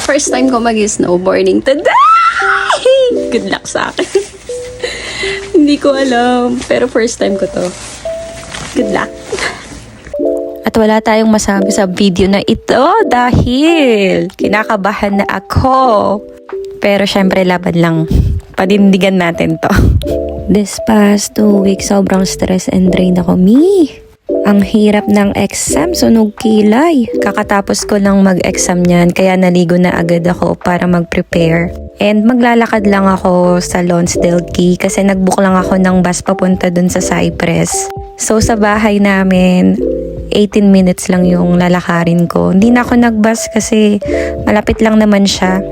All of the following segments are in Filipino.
First time ko mag-snowboarding today! Good luck sa akin. Hindi ko alam, pero first time ko to. Good luck. At wala tayong masabi sa video na ito dahil kinakabahan na ako. Pero syempre laban lang. Panindigan natin to. This past 2 weeks, sobrang stress and drain ako. Ang hirap ng exam, sunog kilay. Kakatapos ko lang mag-exam niyan, kaya naligo na agad ako para mag-prepare. And maglalakad lang ako sa Lonsdale Quay kasi nag-book lang ako ng bus papunta dun sa Cypress. So sa bahay namin, 18 minutes lang yung lalakarin ko. Hindi na ako nag-bus kasi malapit lang naman siya.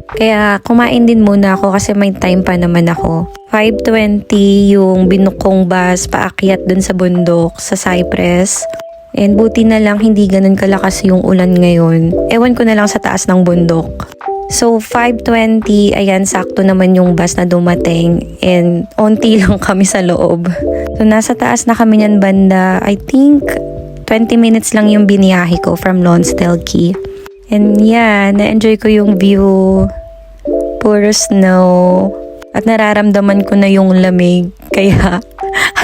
Kaya kumain din muna ako kasi may time pa naman ako. 5:20 yung binuk kong bus paakyat dun sa bundok sa Cypress. And buti na lang hindi ganun kalakas yung ulan ngayon. Ewan ko na lang sa taas ng bundok. So 5:20, ayan, sakto naman yung bus na dumating. And onti lang kami sa loob. So nasa taas na kami niyan banda, I think 20 minutes lang yung biniyahe ko from Lonsdale Quay. And yeah, na-enjoy ko yung view. Puro snow. At nararamdaman ko na yung lamig. Kaya,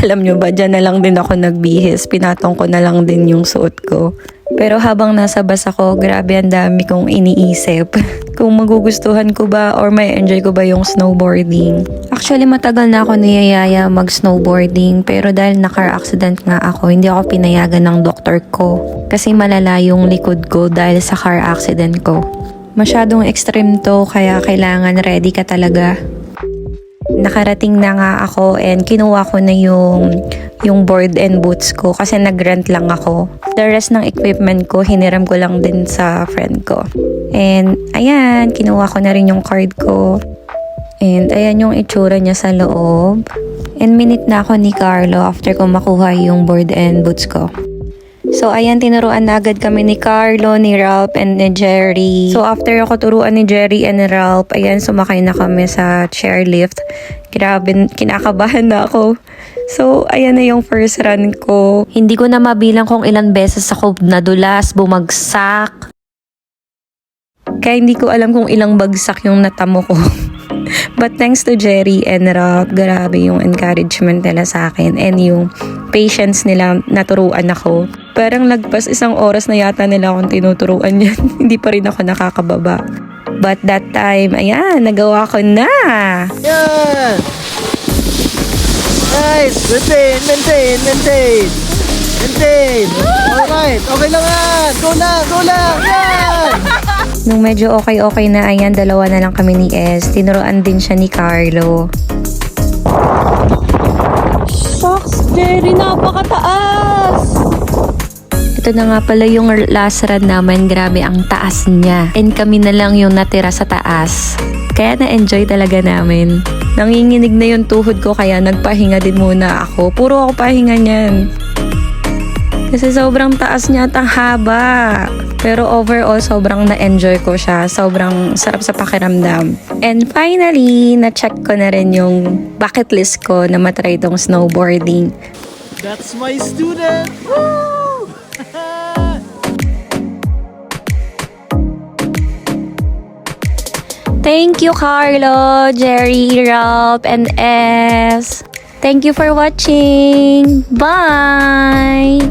alam nyo ba, dyan na lang din ako nagbihis. Pinatong ko na lang din yung suot ko. Pero habang nasa bus ako, grabe ang dami kong iniisip. Kung magugustuhan ko ba or may enjoy ko ba yung snowboarding. Actually, matagal na ako niyayaya mag-snowboarding. Pero dahil na-car accident nga ako, hindi ako pinayagan ng doktor ko. Kasi malala yung likod ko dahil sa car accident ko. Masyadong extreme to, kaya kailangan ready ka talaga. Nakarating na nga ako and kinuha ko na yung board and boots ko kasi nag-rent lang ako. The rest ng equipment ko, hiniram ko lang din sa friend ko. And ayan, kinuha ko na rin yung card ko. And ayan yung itsura niya sa loob. And minute na ako ni Carlo after ko makuha yung board and boots ko. So ayan, tinuruan na agad kami ni Carlo, ni Ralph, and ni Jerry. So after ako turuan ni Jerry and Ralph, ayan, sumakay na kami sa chairlift. Grabe, kinakabahan na ako. So ayan na yung first run ko. Hindi ko na mabilang kung ilan beses ako nadulas, bumagsak. Kaya hindi ko alam kung ilang bagsak yung natamo ko. But thanks to Jerry and Ralph, grabe yung encouragement nila sa akin and yung patience nila, naturuan ako. Parang lagpas 1 oras na yata nila akong tinuturuan yan. Hindi pa rin ako nakakababa. But that time, ayan, nagawa ko na! Yan! Nice! Maintain! Alright, okay lang yan! Go lang! Yan! Nung medyo okay na, ayan, dalawa na lang kami ni S. Tinuruan din siya ni Carlo. Shucks, Jerry, napakataas! Ito na nga pala yung last run naman. Grabe, ang taas niya. And kami na lang yung natira sa taas. Kaya na-enjoy talaga namin. Nanginginig na yung tuhod ko kaya nagpahinga din muna ako. Puro ako pahinga niyan. Kasi sobrang taas niya at ang haba. Pero overall, sobrang na-enjoy ko siya. Sobrang sarap sa pakiramdam. And finally, na-check ko na rin yung bucket list ko na matry itong snowboarding. That's my student! Woo! Thank you, Carlo, Jerry, Ralph, and S. Thank you for watching. Bye!